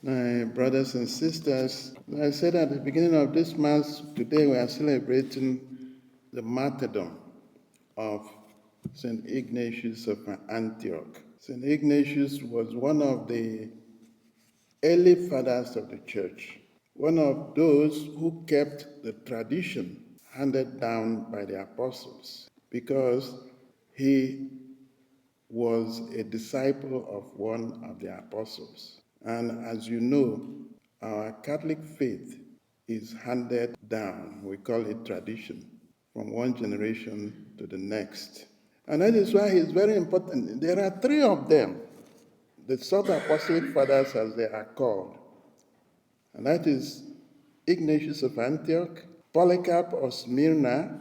My brothers and sisters, as I said at the beginning of this Mass, today we are celebrating the martyrdom of St. Ignatius of Antioch. St. Ignatius was one of the early fathers of the church, one of those who kept the tradition handed down by the apostles, because he was a disciple of one of the apostles. And as you know, our Catholic faith is handed down. We call it tradition, from one generation to the next. And that is why it's very important. There are three of them, the sub-apostolic fathers as they are called. And that is Ignatius of Antioch, Polycarp of Smyrna,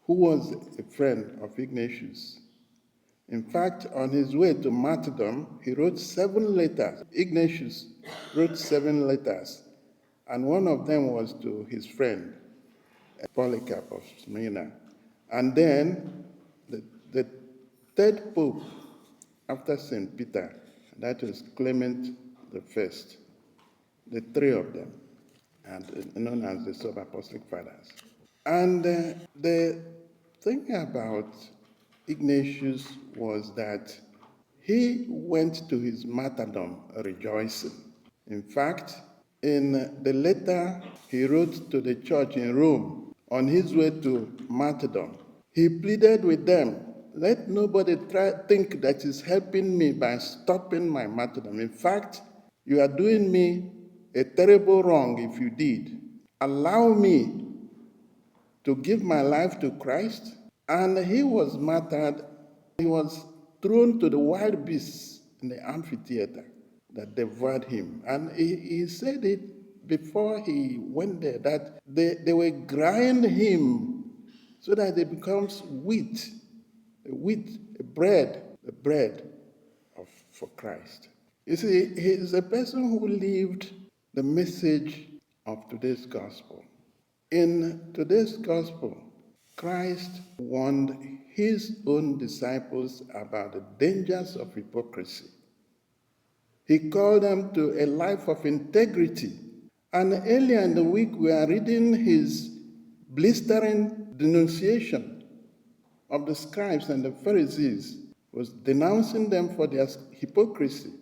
who was a friend of Ignatius. In fact, on his way to martyrdom, he wrote 7 letters. Ignatius wrote 7 letters, and one of them was to his friend, Polycarp of Smyrna. And then the third pope after St. Peter, that was Clement the First. The three of them, and known as the sub-apostolic fathers. And the thing about Ignatius was that he went to his martyrdom rejoicing. In fact, in the letter he wrote to the church in Rome on his way to martyrdom, he pleaded with them, let nobody think that is helping me by stopping my martyrdom. In fact, you are doing me a terrible wrong if you did. Allow me to give my life to Christ. And he was martyred. He was thrown to the wild beasts in the amphitheater that devoured him. And he said it before he went there, that they were grinding him so that it becomes wheat, a bread, the bread for Christ. You see, he is a person who lived the message of today's gospel. In today's gospel, Christ warned his own disciples about the dangers of hypocrisy. He called them to a life of integrity. And earlier in the week, we are reading his blistering denunciation of the scribes and the Pharisees, was denouncing them for their hypocrisy.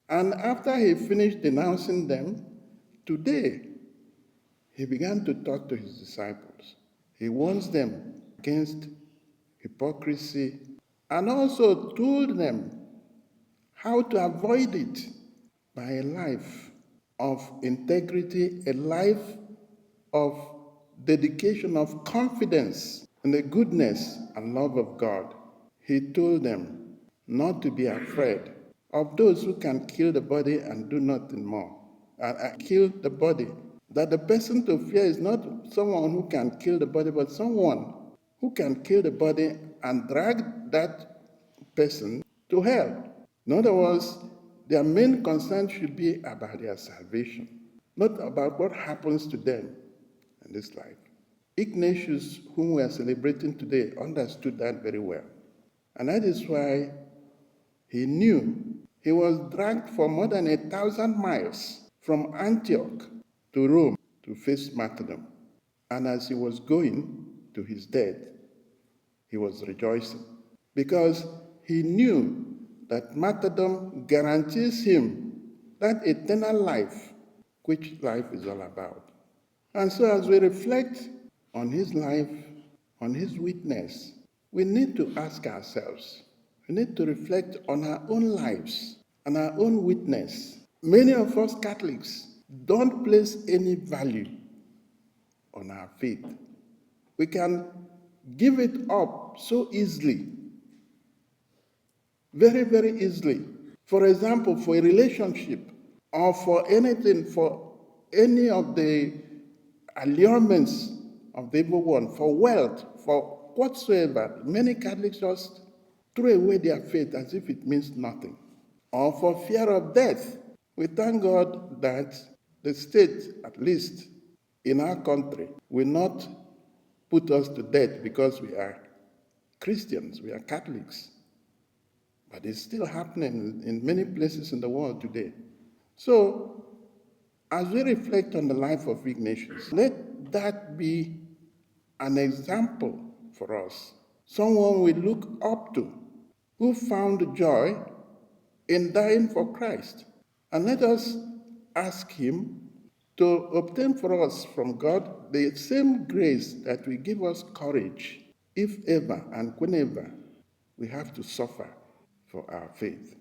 And after he finished denouncing them, today he began to talk to his disciples. He warns them against hypocrisy and also told them how to avoid it by a life of integrity, a life of dedication, of confidence in the goodness and love of God. He told them not to be afraid of those who can kill the body and do nothing more, and kill the body. That the person to fear is not someone who can kill the body, but someone who can kill the body and drag that person to hell. In other words, their main concern should be about their salvation, not about what happens to them in this life. Ignatius, whom we are celebrating today, understood that very well. And that is why he knew he was dragged for more than 1,000 miles from Antioch to Rome to face martyrdom. And as he was going to his death, he was rejoicing because he knew that martyrdom guarantees him that eternal life, which life is all about. And so as we reflect on his life, on his witness, we need to ask ourselves, we need to reflect on our own lives and our own witness. Many of us Catholics don't place any value on our faith. We can give it up so easily, very, very easily. For example, for a relationship or for anything, for any of the allurements of the evil one, for wealth, for whatsoever, many Catholics just throw away their faith as if it means nothing. Or for fear of death. We thank God that the state, at least in our country, will not put us to death because we are Christians, we are Catholics. But it's still happening in many places in the world today. So, as we reflect on the life of Ignatius, let that be an example for us, someone we look up to, who found joy in dying for Christ. And let us ask him to obtain for us from God the same grace that will give us courage if ever and whenever we have to suffer for our faith.